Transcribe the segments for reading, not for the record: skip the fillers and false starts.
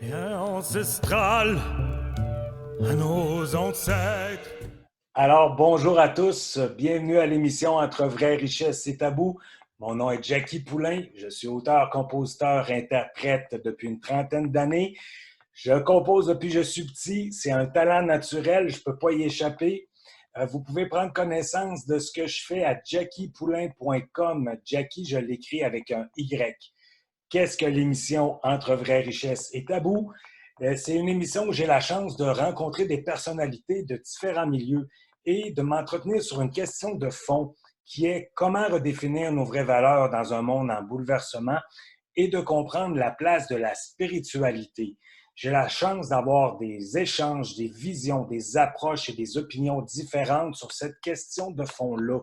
et ancestrale à nos ancêtres. Alors, bonjour à tous. Bienvenue à l'émission Entre vraies richesses et tabous. Mon nom est Jackie Poulain. Je suis auteur, compositeur, interprète depuis une trentaine d'années. Je compose depuis que je suis petit. C'est un talent naturel. Je ne peux pas y échapper. Vous pouvez prendre connaissance de ce que je fais à jackiepoulain.com. Jackie, je l'écris avec un Y. Qu'est-ce que l'émission Entre vraies richesses et tabous? C'est une émission où j'ai la chance de rencontrer des personnalités de différents milieux et de m'entretenir sur une question de fond qui est comment redéfinir nos vraies valeurs dans un monde en bouleversement et de comprendre la place de la spiritualité. J'ai la chance d'avoir des échanges, des visions, des approches et des opinions différentes sur cette question de fond-là.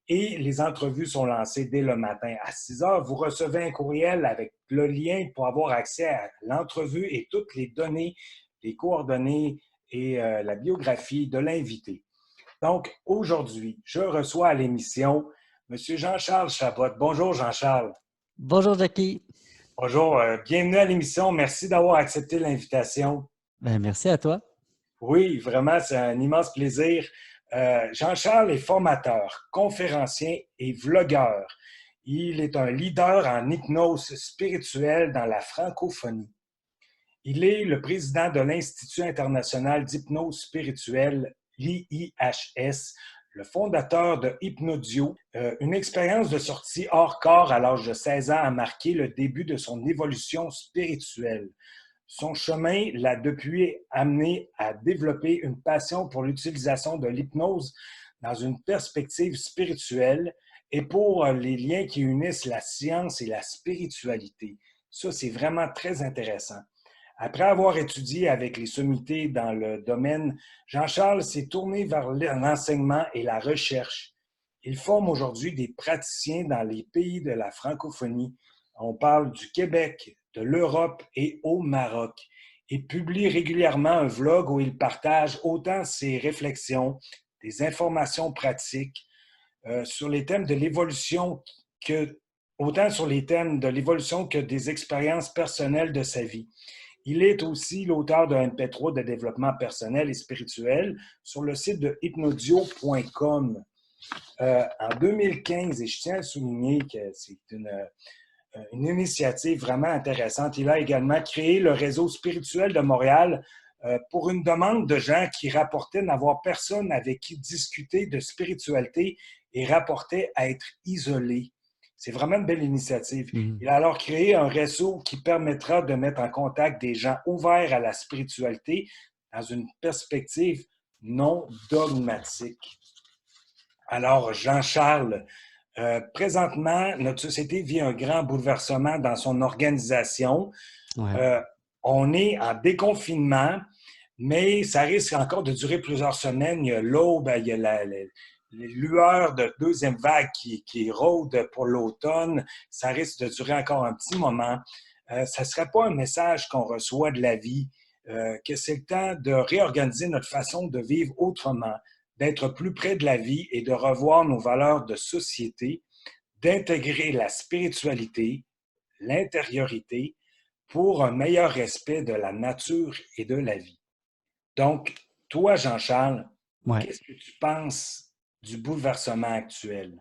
Et les entrevues sont lancées dès le matin. À 6 heures, vous recevez un courriel avec le lien pour avoir accès à l'entrevue et toutes les données, les coordonnées et la biographie de l'invité. Donc, aujourd'hui, je reçois à l'émission M. Jean-Charles Chabot. Bonjour, Jean-Charles. Bonjour, Jackie. Bonjour, bienvenue à l'émission. Merci d'avoir accepté l'invitation. Merci à toi. Oui, vraiment, c'est un immense plaisir. Jean-Charles est formateur, conférencier et vlogueur. Il est un leader en hypnose spirituelle dans la francophonie. Il est le président de l'Institut international d'hypnose spirituelle, l'IIHS, le fondateur de Hypnodio. Une expérience de sortie hors corps à l'âge de 16 ans a marqué le début de son évolution spirituelle. Son chemin l'a depuis amené à développer une passion pour l'utilisation de l'hypnose dans une perspective spirituelle et pour les liens qui unissent la science et la spiritualité. Ça, c'est vraiment très intéressant. Après avoir étudié avec les sommités dans le domaine, Jean-Charles s'est tourné vers l'enseignement et la recherche. Il forme aujourd'hui des praticiens dans les pays de la francophonie. On parle du Québec, de l'Europe et au Maroc. Il publie régulièrement un vlog où il partage autant ses réflexions, des informations pratiques sur les thèmes de l'évolution autant sur les thèmes de l'évolution que des expériences personnelles de sa vie. Il est aussi l'auteur d'un MP3 de développement personnel et spirituel sur le site de hypnodio.com. En 2015, et je tiens à souligner que c'est une initiative vraiment intéressante. Il a également créé le réseau spirituel de Montréal pour une demande de gens qui rapportaient n'avoir personne avec qui discuter de spiritualité et rapportaient à être isolés. C'est vraiment une belle initiative. Il a alors créé un réseau qui permettra de mettre en contact des gens ouverts à la spiritualité dans une perspective non dogmatique. Alors, Jean-Charles, présentement, notre société vit un grand bouleversement dans son organisation. Ouais. On est en déconfinement, mais ça risque encore de durer plusieurs semaines. Il y a l'aube, il y a les lueurs de deuxième vague qui rôdent pour l'automne. Ça risque de durer encore un petit moment. Ça ne serait pas un message qu'on reçoit de la vie, que c'est le temps de réorganiser notre façon de vivre autrement, d'être plus près de la vie et de revoir nos valeurs de société, d'intégrer la spiritualité, l'intériorité pour un meilleur respect de la nature et de la vie. Donc, toi, Jean-Charles, Qu'est-ce que tu penses du bouleversement actuel?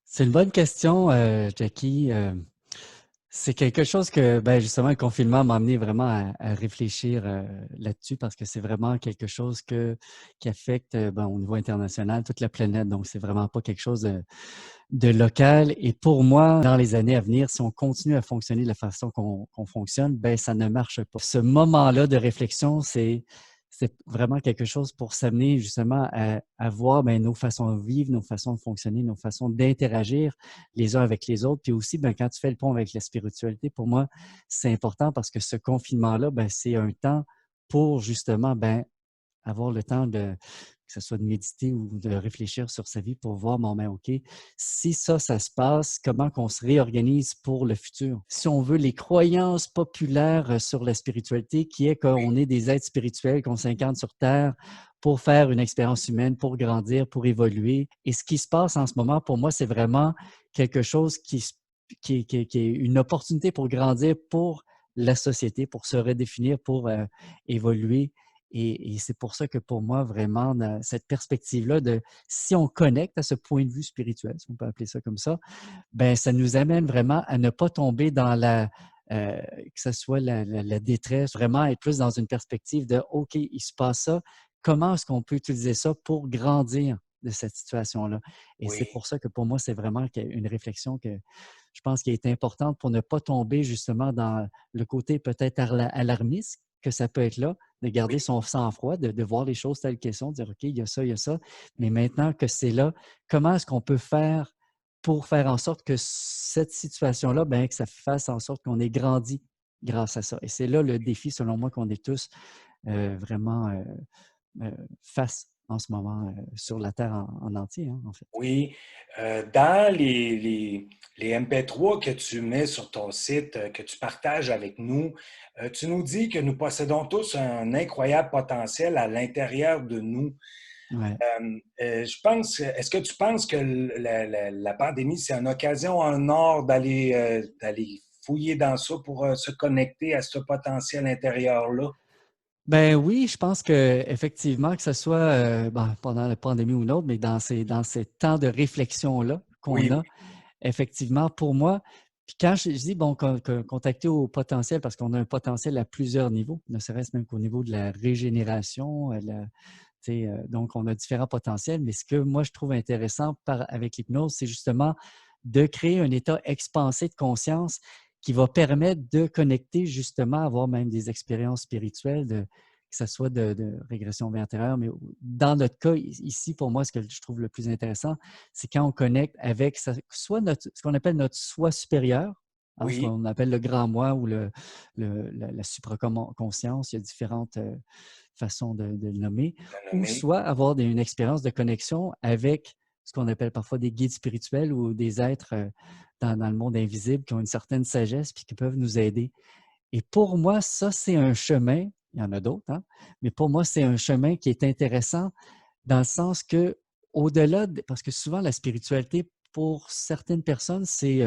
C'est une bonne question, Jackie. C'est quelque chose que, justement, le confinement m'a amené vraiment à réfléchir là-dessus parce que c'est vraiment quelque chose qui affecte au niveau international toute la planète. Donc, c'est vraiment pas quelque chose de local. Et pour moi, dans les années à venir, si on continue à fonctionner de la façon qu'on fonctionne, ça ne marche pas. Ce moment-là de réflexion, c'est vraiment quelque chose pour s'amener justement à voir nos façons de vivre, nos façons de fonctionner, nos façons d'interagir les uns avec les autres. Puis aussi, quand tu fais le pont avec la spiritualité, pour moi, c'est important parce que ce confinement-là, c'est un temps pour justement avoir le temps que ce soit de méditer ou de réfléchir sur sa vie pour voir, OK, si ça se passe, comment qu'on se réorganise pour le futur? Si on veut les croyances populaires sur la spiritualité, qui est qu'on est des êtres spirituels, qu'on s'incarne sur Terre pour faire une expérience humaine, pour grandir, pour évoluer. Et ce qui se passe en ce moment, pour moi, c'est vraiment quelque chose qui est une opportunité pour grandir, pour la société, pour se redéfinir, pour évoluer. Et c'est pour ça que pour moi, vraiment, cette perspective-là de si on connecte à ce point de vue spirituel, si on peut appeler ça comme ça, ben ça nous amène vraiment à ne pas tomber dans que ce soit la détresse, vraiment être plus dans une perspective de OK, il se passe ça, comment est-ce qu'on peut utiliser ça pour grandir de cette situation-là? Et c'est Oui, pour ça que pour moi, c'est vraiment une réflexion que je pense qui est importante pour ne pas tomber justement dans le côté peut-être alarmiste que ça peut être là, de garder oui. son sang-froid, de voir les choses telles qu'elles sont, de dire OK, il y a ça, mais maintenant que c'est là, comment est-ce qu'on peut faire pour faire en sorte que cette situation-là, ben, que ça fasse en sorte qu'on ait grandi grâce à ça. Et c'est là le défi, selon moi, qu'on est tous vraiment face en ce moment sur la Terre en entier, hein, en fait. Oui, dans les MP3 que tu mets sur ton site, que tu partages avec nous, tu nous dis que nous possédons tous un incroyable potentiel à l'intérieur de nous. Ouais. Est-ce que tu penses que la pandémie, c'est une occasion en or d'aller fouiller dans ça pour se connecter à ce potentiel intérieur-là? Ben oui, je pense que effectivement, que ce soit pendant la pandémie ou non, mais dans ces temps de réflexion-là qu'on Oui, a, effectivement, pour moi, puis quand je dis, bon, contacter au potentiel, parce qu'on a un potentiel à plusieurs niveaux, ne serait-ce même qu'au niveau de la régénération, tu sais, donc on a différents potentiels, mais ce que moi je trouve intéressant avec l'hypnose, c'est justement de créer un état expansé de conscience qui va permettre de connecter justement, avoir même des expériences spirituelles, que ce soit de régression vers l'intérieur, mais dans notre cas, ici, pour moi, ce que je trouve le plus intéressant, c'est quand on connecte avec soit ce qu'on appelle notre soi supérieur, hein, ce oui, qu'on appelle le grand moi ou la supraconscience. Il y a différentes façons de le nommer, le ou nommer. soit avoir une expérience de connexion avec ce qu'on appelle parfois des guides spirituels ou des êtres dans le monde invisible qui ont une certaine sagesse puis qui peuvent nous aider. Et pour moi, ça, c'est un chemin, il y en a d'autres, hein, mais pour moi, c'est un chemin qui est intéressant dans le sens que, au-delà, parce que souvent, la spiritualité, pour certaines personnes, c'est,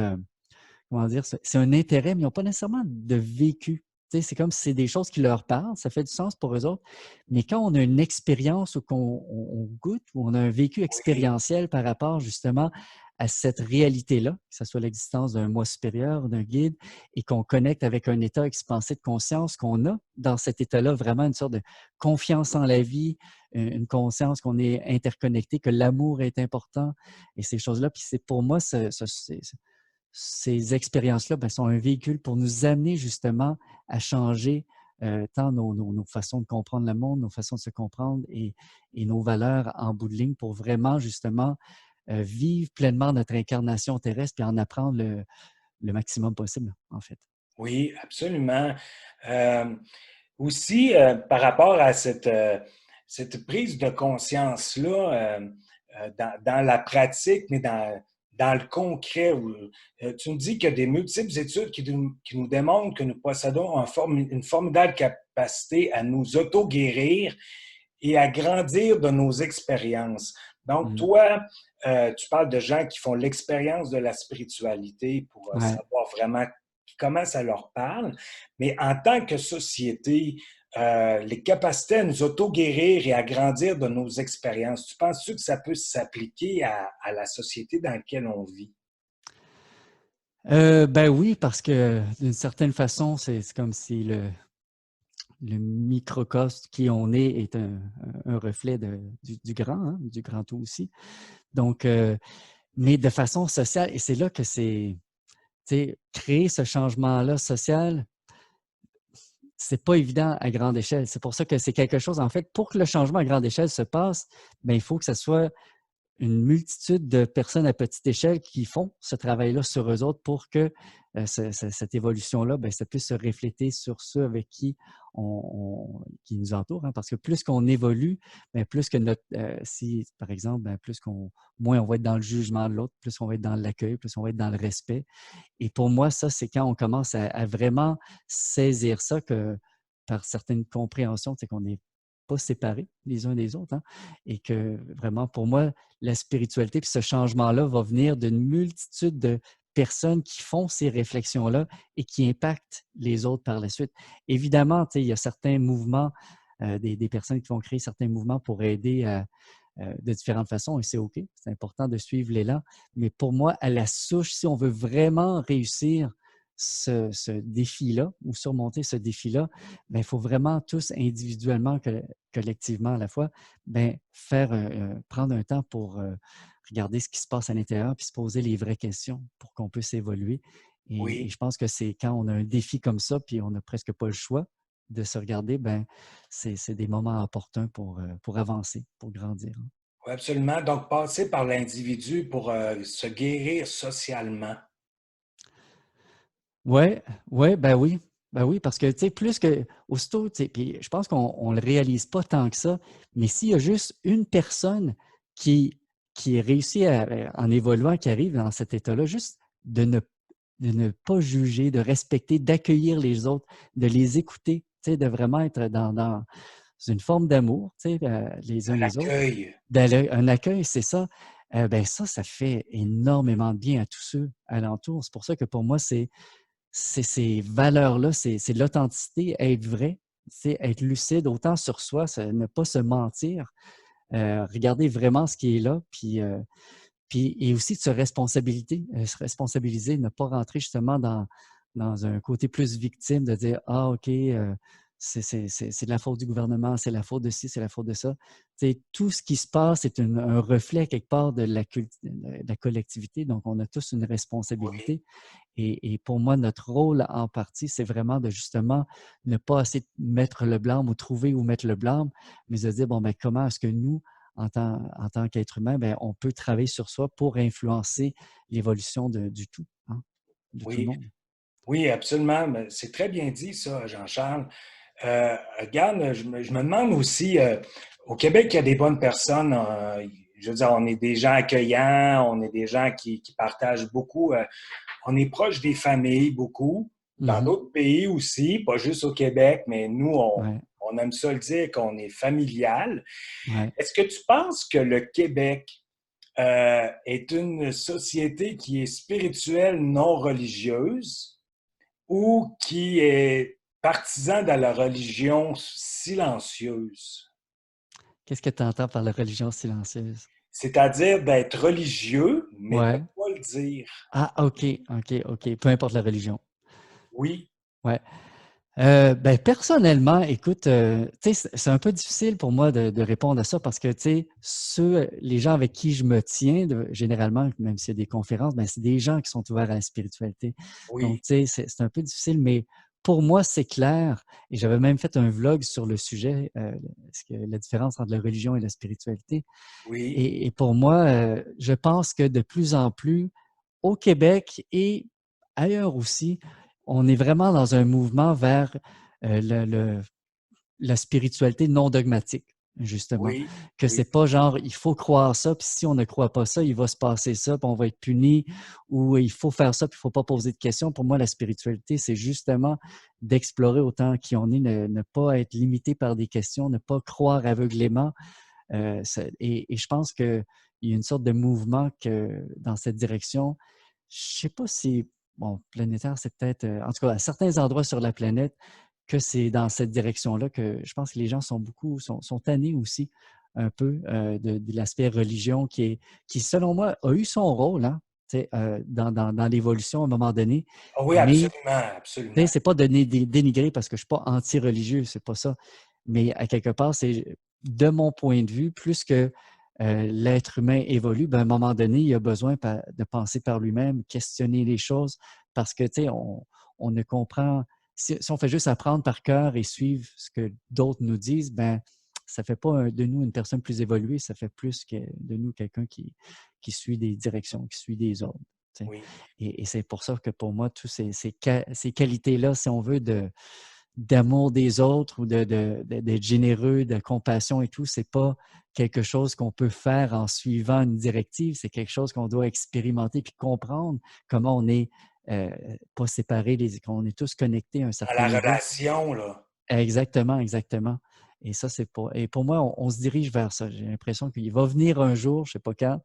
comment dire, c'est un intérêt, mais ils n'ont pas nécessairement de vécu. Tu sais, c'est comme si c'est des choses qui leur parlent, ça fait du sens pour eux autres. Mais quand on a une expérience ou qu'on goûte, ou on a un vécu Oui, expérientiel par rapport justement à cette réalité-là, que ce soit l'existence d'un moi supérieur, d'un guide, et qu'on connecte avec un état expansé de conscience, qu'on a dans cet état-là vraiment une sorte de confiance en la vie, une conscience qu'on est interconnecté, que l'amour est important, et ces choses-là. Puis c'est pour moi, ces expériences-là sont un véhicule pour nous amener justement à changer tant nos façons de comprendre le monde, nos façons de se comprendre et nos valeurs en bout de ligne pour vraiment justement vivre pleinement notre incarnation terrestre et en apprendre le maximum possible, en fait. oui, absolument. Euh, Aussi, par rapport à cette prise de conscience-là, dans la pratique, mais dans le concret, tu nous dis qu'il y a des multiples études qui nous démontrent que nous possédons une formidable capacité à nous auto-guérir et à grandir de nos expériences. Donc, Mhm. toi, tu parles de gens qui font l'expérience de la spiritualité pour Ouais. savoir vraiment comment ça leur parle, mais en tant que société, les capacités à nous auto-guérir et à grandir de nos expériences, tu penses-tu que ça peut s'appliquer à la société dans laquelle on vit? Ben oui, parce que d'une certaine façon, c'est comme si le microcosme qui on est un reflet du grand, hein, du grand tout aussi. Donc, mais de façon sociale, et c'est là que c'est, tu sais, créer ce changement-là social, c'est pas évident à grande échelle. C'est pour ça que c'est quelque chose, en fait, pour que le changement à grande échelle se passe, ben, il faut que ce soit une multitude de personnes à petite échelle qui font ce travail-là sur eux autres pour que cette évolution-là, ben, ça puisse se refléter sur ceux avec qui qui nous entourent. Hein, parce que plus qu'on évolue, ben, plus que si, par exemple, ben, moins on va être dans le jugement de l'autre, plus on va être dans l'accueil, plus on va être dans le respect. Et pour moi, ça, c'est quand on commence à vraiment saisir ça que par certaines compréhensions, c'est qu'on n'est pas séparés les uns des autres, hein, et que vraiment, pour moi, la spiritualité puis ce changement-là va venir d'une multitude de personnes qui font ces réflexions-là et qui impactent les autres par la suite. Évidemment, il y a certains mouvements, des personnes qui vont créer certains mouvements pour aider de différentes façons et c'est OK. C'est important de suivre l'élan. Mais pour moi, à la souche, si on veut vraiment réussir ce défi-là ou surmonter ce défi-là, il faut vraiment tous individuellement, collectivement à la fois, prendre un temps pour regarder ce qui se passe à l'intérieur puis se poser les vraies questions pour qu'on puisse évoluer. Et Oui. je pense que c'est quand on a un défi comme ça puis on n'a presque pas le choix de se regarder, c'est des moments opportuns pour avancer, pour grandir. Hein. Oui, absolument. Donc, passer par l'individu pour se guérir socialement. Ouais, ouais, ben oui. Ben oui, parce que, tu sais, plus que, aussitôt, tu sais, puis je pense qu'on ne le réalise pas tant que ça, mais s'il y a juste une personne qui, qui réussit en évoluant, qui arrive dans cet état-là, juste de ne pas juger, de respecter, d'accueillir les autres, de les écouter, tu sais, de vraiment être dans une forme d'amour, tu sais, les uns Un les autres, accueil. un accueil, c'est ça. Ça fait énormément de bien à tous ceux alentours. C'est pour ça que pour moi, c'est ces valeurs-là, c'est l'authenticité, être vrai, c'est être lucide autant sur soi, ne pas se mentir, regarder vraiment ce qui est là, puis et aussi de se responsabiliser, ne pas rentrer justement dans un côté plus victime, de dire: «Ah OK, c'est de la faute du gouvernement, c'est la faute de ci, c'est la faute de ça». Tu sais, tout ce qui se passe est un reflet quelque part de la collectivité, donc on a tous une Oui, responsabilité. Et pour moi, notre rôle en partie, c'est vraiment de justement ne pas essayer de mettre le blâme ou trouver où mettre le blâme, mais de dire, bon, comment est-ce que nous, en tant qu'être humain, on peut travailler sur soi pour influencer l'évolution du tout, hein, de tout le oui, monde. oui, absolument. Mais c'est très bien dit, ça, Jean-Charles. Regarde, je me demande aussi, au Québec, il y a des bonnes personnes. Je veux dire, on est des gens accueillants, on est des gens qui partagent beaucoup. On est proche des familles beaucoup. Dans Mhm. d'autres pays aussi, pas juste au Québec, mais nous, Ouais, on aime ça le dire qu'on est familial. ouais. Est-ce que tu penses que le Québec est une société qui est spirituelle, non religieuse, ou qui est partisan de la religion silencieuse? Qu'est-ce que tu entends par la religion silencieuse? C'est-à-dire d'être religieux, mais de ne Ouais. pas le dire. Ah, OK, OK, OK. Peu importe la religion. Oui, Ouais. Personnellement, écoute, tu sais, c'est un peu difficile pour moi de répondre à ça parce que, tu sais, les gens avec qui je me tiens, généralement, même s'il y a des conférences, c'est des gens qui sont ouverts à la spiritualité. Donc, oui, tu sais, c'est un peu difficile, mais pour moi, c'est clair. Et j'avais même fait un vlog sur le sujet, la différence entre la religion et la spiritualité. oui. Et pour moi, je pense que de plus en plus, au Québec et ailleurs aussi, on est vraiment dans un mouvement vers la spiritualité non dogmatique, justement. Oui, Que oui, c'est pas genre, il faut croire ça, puis si on ne croit pas ça, il va se passer ça, puis on va être puni, ou il faut faire ça, puis il ne faut pas poser de questions. Pour moi, la spiritualité, c'est justement d'explorer autant qui on est, ne pas être limité par des questions, ne pas croire aveuglément, et je pense qu'il y a une sorte de mouvement dans cette direction. Je ne sais pas si, bon, planétaire, c'est peut-être, en tout cas, à certains endroits sur la planète, que c'est dans cette direction-là que je pense que les gens sont tannés aussi un peu de l'aspect religion qui, selon moi, a eu son rôle, hein, dans l'évolution à un moment donné, ah oui, mais absolument, tu sais, absolument. c'est pas de dénigrer parce que je suis pas anti-religieux, c'est pas ça. Mais à quelque part, c'est de mon point de vue, plus que l'être humain évolue, à un moment donné, il a besoin de penser par lui-même, questionner les choses, parce que, tu sais, on ne comprend. Si on fait juste apprendre par cœur et suivre ce que d'autres nous disent, ça fait pas de nous une personne plus évoluée, ça fait plus que de nous quelqu'un qui suit des directions, qui suit des ordres. Tu sais. Oui, Et c'est pour ça que pour moi, toutes ces qualités-là, si on veut, d'amour des autres ou d'être généreux, de compassion et tout, c'est pas quelque chose qu'on peut faire en suivant une directive, c'est quelque chose qu'on doit expérimenter puis comprendre comment on est pas séparés, qu'on est tous connectés à un dans certain la niveau. relation, là. Exactement, exactement. Et ça, c'est pas. Et pour moi, on se dirige vers ça. J'ai l'impression qu'il va venir un jour, je sais pas quand,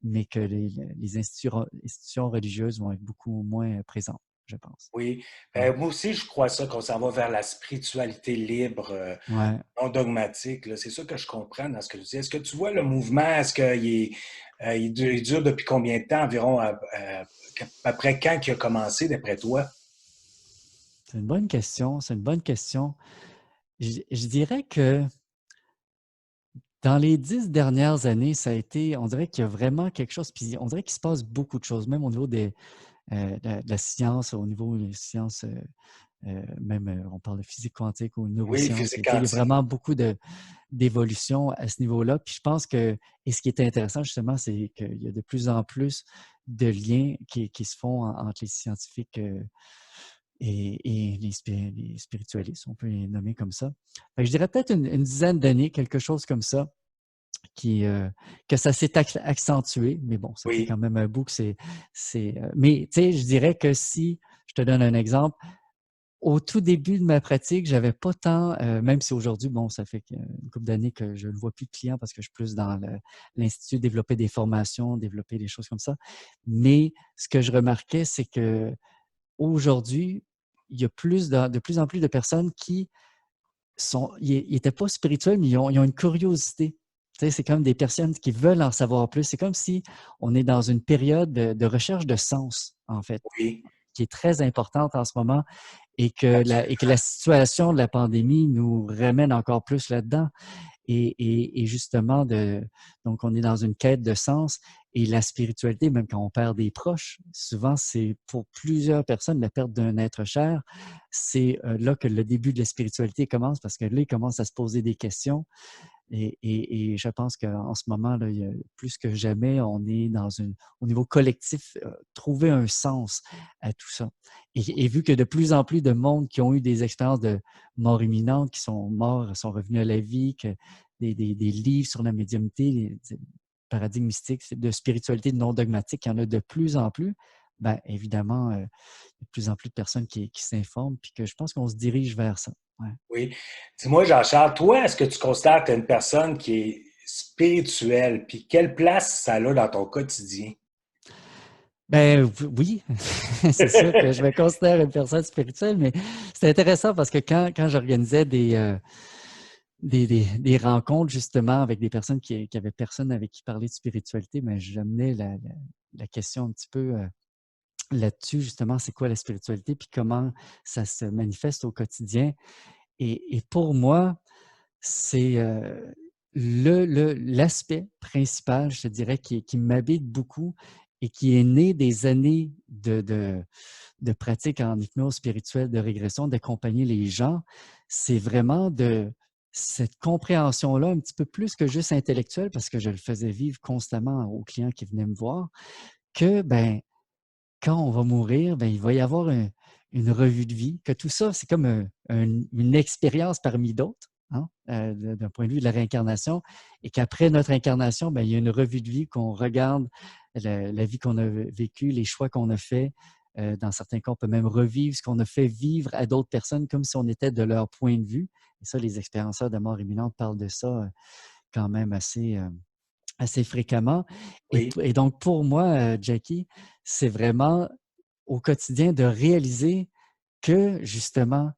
mais que les institutions religieuses vont être beaucoup moins présentes, je pense. Oui. Ouais. Moi aussi, je crois ça, qu'on s'en va vers la spiritualité libre, Ouais. non dogmatique. Là. C'est ça que je comprends dans ce que tu dis. Est-ce que tu vois le mouvement, est-ce qu'il dure depuis combien de temps environ, après quand il a commencé, d'après toi? C'est une bonne question. C'est une bonne question. Je dirais que dans les 10 dernières années, ça a été, on dirait qu'il y a vraiment quelque chose, puis on dirait qu'il se passe beaucoup de choses, même au niveau de la science, au niveau des sciences, même on parle de physique quantique ou Oui, neurosciences. physique Il y a quantique. vraiment beaucoup d'évolution à ce niveau-là. Puis je pense que, et ce qui est intéressant justement, c'est qu'il y a de plus en plus de liens qui se font entre les scientifiques et les spiritualistes, on peut les nommer comme ça. Fait que je dirais peut-être une dizaine d'années, quelque chose comme ça, que ça s'est accentué, mais bon, ça fait Oui, quand même un bout que mais tu sais, je dirais que si, je te donne un exemple, au tout début de ma pratique, j'avais pas tant, même si aujourd'hui, bon, ça fait une couple d'années que je ne vois plus de clients parce que je suis plus dans l'institut, développer des formations, développer des choses comme ça. Mais ce que je remarquais, c'est que aujourd'hui, il y a de plus en plus de personnes qui ils n'étaient pas spirituels, mais ils ont une curiosité. Tu sais, c'est comme des personnes qui veulent en savoir plus. C'est comme si on est dans une période de recherche de sens, en fait, oui, qui est très importante en ce moment et que absolument. la situation de la pandémie nous ramène encore plus là-dedans. Et justement, donc on est dans une quête de sens et la spiritualité, même quand on perd des proches, souvent c'est pour plusieurs personnes, la perte d'un être cher, c'est là que le début de la spiritualité commence parce que là, ils commencent à se poser des questions et je pense qu'en ce moment, là, plus que jamais, on est au niveau collectif, trouver un sens à tout ça. Et vu que de plus en plus de monde qui ont eu des expériences de mort imminente, qui sont morts, sont revenus à la vie, que des livres sur la médiumnité, des paradigmes mystiques, de spiritualité non dogmatique, il y en a de plus en plus. Ben, évidemment, il y a de plus en plus de personnes qui s'informent, puis que je pense qu'on se dirige vers ça. Ouais. Oui. Dis-moi, Jean-Charles, toi, est-ce que tu constates que tu es une personne qui est spirituelle? Puis quelle place ça a dans ton quotidien? Ben oui, c'est sûr que je me considère une personne spirituelle, mais c'est intéressant parce que quand j'organisais des rencontres justement avec des personnes qui avaient personne avec qui parler de spiritualité, mais j'amenais la question un petit peu là-dessus, justement, c'est quoi la spiritualité, puis comment ça se manifeste au quotidien. Et pour moi, c'est l'aspect principal, je te dirais, qui m'habite beaucoup et qui est né des années de pratique en hypnose spirituelle de régression, d'accompagner les gens. C'est vraiment de cette compréhension-là, un petit peu plus que juste intellectuelle, parce que je le faisais vivre constamment aux clients qui venaient me voir, que ben, quand on va mourir, ben, il va y avoir une revue de vie, que tout ça, c'est comme une expérience parmi d'autres, hein, d'un point de vue de la réincarnation, et qu'après notre incarnation, ben, il y a une revue de vie qu'on regarde la vie qu'on a vécue, les choix qu'on a faits. Dans certains cas, on peut même revivre ce qu'on a fait vivre à d'autres personnes comme si on était de leur point de vue. Et ça, les expérienceurs de mort imminente parlent de ça quand même assez fréquemment. Oui, Et donc, pour moi, Jackie, c'est vraiment au quotidien de réaliser que, justement,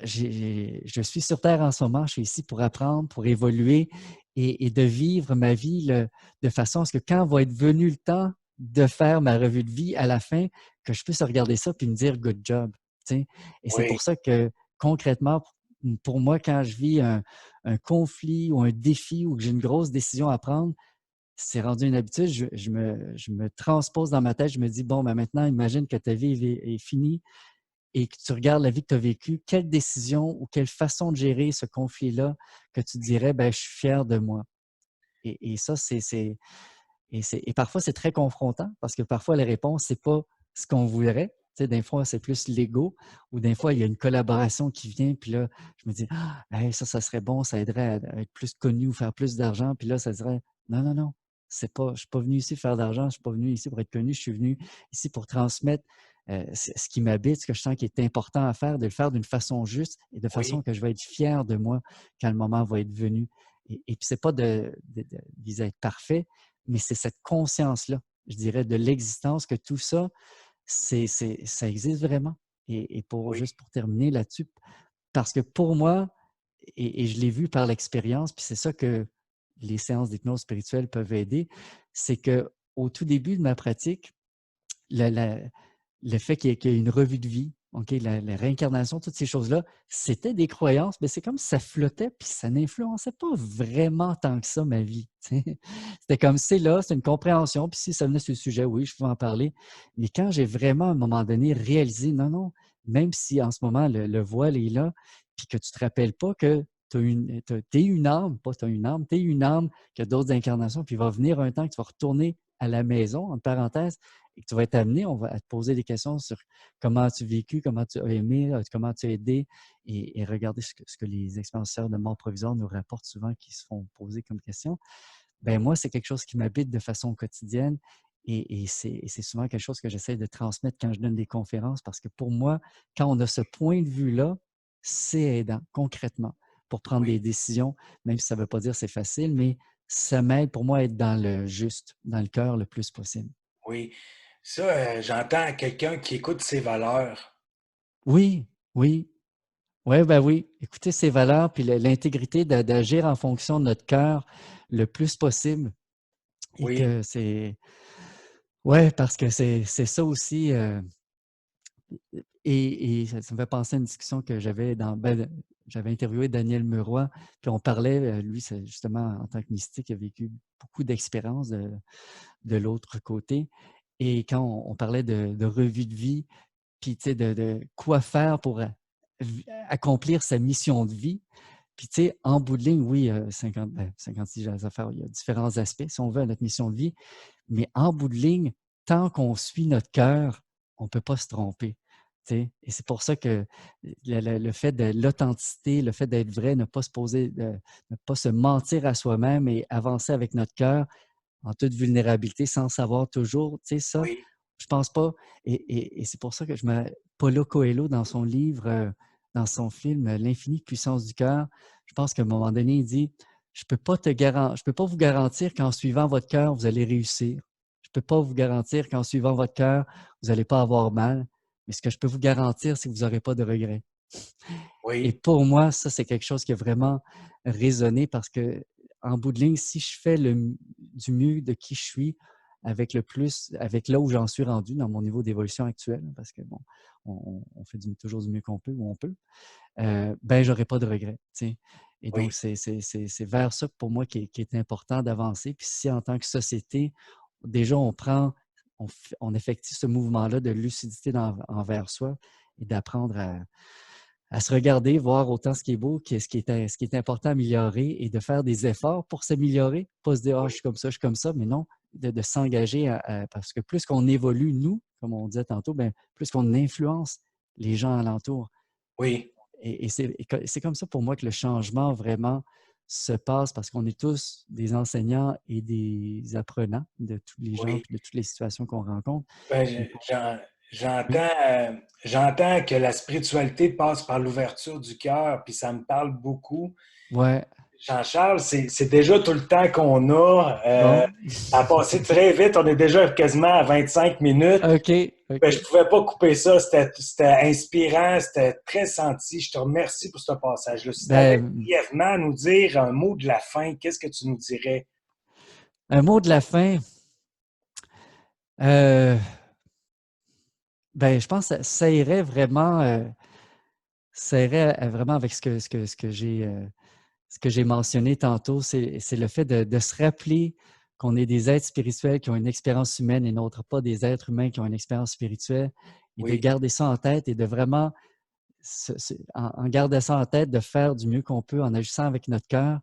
je suis sur Terre en ce moment, je suis ici pour apprendre, pour évoluer et de vivre ma vie de façon à ce que quand va être venu le temps de faire ma revue de vie à la fin, que je puisse regarder ça puis me dire good job. Tu sais. Et c'est oui, pour ça que concrètement, pour moi, quand je vis un conflit ou un défi ou que j'ai une grosse décision à prendre, c'est rendu une habitude. Je me transpose dans ma tête. Je me dis, bon, ben maintenant, imagine que ta vie est finie et que tu regardes la vie que tu as vécue. Quelle décision ou quelle façon de gérer ce conflit-là que tu dirais, ben, je suis fier de moi. Et ça, et parfois, c'est très confrontant parce que parfois, la réponse, c'est pas ce qu'on voudrait. Tu sais, des fois, c'est plus l'ego ou des fois, il y a une collaboration qui vient. Puis là, je me dis, ah, hey, ça serait bon, ça aiderait à être plus connu ou faire plus d'argent. Puis là, ça dirait, non, non, non, je ne suis pas venu ici faire d'argent, je ne suis pas venu ici pour être connu, je suis venu ici pour transmettre ce qui m'habite, ce que je sens qui est important à faire, de le faire d'une façon juste et de oui, façon que je vais être fier de moi quand le moment va être venu. Et puis, ce n'est pas de viser à être parfait, mais c'est cette conscience-là, je dirais, de l'existence, que tout ça, ça existe vraiment. Et Oui, juste pour terminer là-dessus, parce que pour moi, et je l'ai vu par l'expérience, puis c'est ça que les séances d'hypnose spirituelle peuvent aider, c'est qu'au tout début de ma pratique, la- la- le fait qu'il y ait une revue de vie, ok, la réincarnation, toutes ces choses-là, c'était des croyances, mais c'est comme si ça flottait, puis ça n'influençait pas vraiment tant que ça ma vie. C'était comme c'est là, c'est une compréhension, puis si ça venait sur le sujet, oui, je pouvais en parler. Mais quand j'ai vraiment, à un moment donné, réalisé, non, non, même si en ce moment le voile est là, puis que tu ne te rappelles pas que t'es une âme, pas tu as une âme, tu es une âme qui a d'autres incarnations, puis il va venir un temps que tu vas retourner à la maison, en parenthèse, et que tu vas être amené, on va te poser des questions sur comment as-tu vécu, comment tu as aimé, comment tu as aidé, et regarder ce que les expérienceurs de mort provisoire nous rapportent souvent, qui se font poser comme question. Ben moi, c'est quelque chose qui m'habite de façon quotidienne, et c'est souvent quelque chose que j'essaie de transmettre quand je donne des conférences, parce que pour moi, quand on a ce point de vue-là, c'est aidant, concrètement, pour prendre oui, des décisions, même si ça ne veut pas dire que c'est facile, mais ça m'aide pour moi à être dans le juste, dans le cœur le plus possible. oui. Ça, j'entends quelqu'un qui écoute ses valeurs. Oui, oui. Oui, ben oui. Écoutez ses valeurs, puis l'intégrité d'agir en fonction de notre cœur le plus possible. Et Oui, que c'est. Ouais, parce que c'est ça aussi. Et ça me fait penser à une discussion que j'avais j'avais interviewé Daniel Meroy, puis on parlait, lui, justement, en tant que mystique, il a vécu beaucoup d'expériences de l'autre côté. Et quand on parlait de revue de vie, puis tu sais, de quoi faire pour accomplir sa mission de vie. Puis, tu sais, en bout de ligne, oui, 56 affaires, il y a différents aspects, si on veut, à notre mission de vie, mais en bout de ligne, tant qu'on suit notre cœur, on ne peut pas se tromper. Tu sais. Et c'est pour ça que le fait de l'authenticité, le fait d'être vrai, ne pas se mentir à soi-même et avancer avec notre cœur en toute vulnérabilité, sans savoir toujours, tu sais, ça, oui, je pense pas. Et c'est pour ça que Paulo Coelho, dans son livre, dans son film L'infinie puissance du cœur, je pense qu'à un moment donné, il dit, je peux pas vous garantir qu'en suivant votre cœur, vous allez réussir. Je peux pas vous garantir qu'en suivant votre cœur, vous n'allez pas avoir mal. Mais ce que je peux vous garantir, c'est que vous n'aurez pas de regrets. Et oui, pour moi, ça, c'est quelque chose qui a vraiment résonné, parce que, en bout de ligne, si je fais du mieux de qui je suis, avec là où j'en suis rendu dans mon niveau d'évolution actuel, parce que bon, on fait toujours du mieux qu'on peut, où on peut, ben, j'aurai pas de regrets, tu sais. Et donc, oui, c'est vers ça, pour moi, qui est important d'avancer. Puis si, en tant que société, déjà, on effectue ce mouvement-là de lucidité envers soi, et d'apprendre à se regarder, voir autant ce qui est beau, ce qui est important à améliorer, et de faire des efforts pour s'améliorer. Pas se dire, ah, oui, je suis comme ça, mais non, de s'engager, parce que plus qu'on évolue, nous, comme on disait tantôt, ben, plus qu'on influence les gens alentours. oui, Et c'est comme ça pour moi que le changement vraiment se passe, parce qu'on est tous des enseignants et des apprenants de tous les gens oui. puis de toutes les situations qu'on rencontre. Ben, Mais oui, j'entends que la spiritualité passe par l'ouverture du cœur, puis ça me parle beaucoup. ouais, Jean-Charles, c'est déjà tout le temps qu'on a. bon, Ça a passé très vite. On est déjà quasiment à 25 minutes. OK, Ben, je OK. ne pouvais pas couper ça. C'était inspirant. C'était très senti. Je te remercie pour ce passage-là. Si tu avais Ben, brièvement à nous dire un mot de la fin, qu'est-ce que tu nous dirais? un mot de la fin. Euh, ben, je pense que ça irait vraiment avec ce que j'ai mentionné tantôt. C'est le fait de se rappeler qu'on est des êtres spirituels qui ont une expérience humaine, et non pas des êtres humains qui ont une expérience spirituelle, et de Oui, garder ça en tête, et de vraiment, en gardant ça en tête, de faire du mieux qu'on peut en agissant avec notre cœur,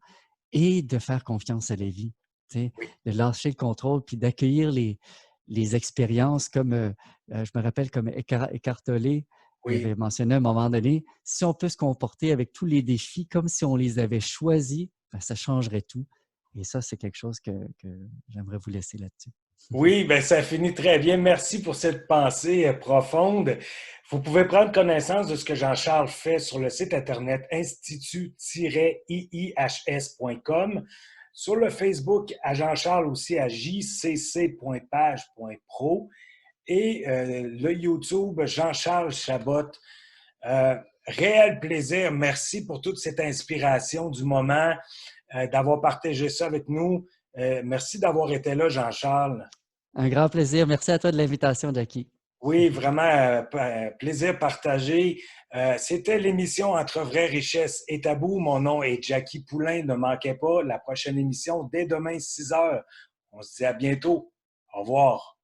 et de faire confiance à la vie. Tu sais, oui, de lâcher le contrôle, puis d'accueillir les expériences comme, je me rappelle, comme Eckhart Tolle, il oui. avait mentionné à un moment donné, si on peut se comporter avec tous les défis comme si on les avait choisis, ben, ça changerait tout. Et ça, c'est quelque chose que j'aimerais vous laisser là-dessus. Oui, ben ça finit très bien. Merci pour cette pensée profonde. Vous pouvez prendre connaissance de ce que Jean-Charles fait sur le site internet institut-iihs.com. Sur le Facebook, à Jean-Charles aussi, à jcc.page.pro. Et le YouTube, Jean-Charles Chabot. Réel plaisir. Merci pour toute cette inspiration du moment, d'avoir partagé ça avec nous. Merci d'avoir été là, Jean-Charles. Un grand plaisir. Merci à toi de l'invitation, Jackie. Oui, vraiment, plaisir partagé. C'était l'émission Entre vraies richesses et tabous. Mon nom est Jackie Poulain. Ne manquez pas la prochaine émission dès demain, 6 heures. On se dit à bientôt. Au revoir.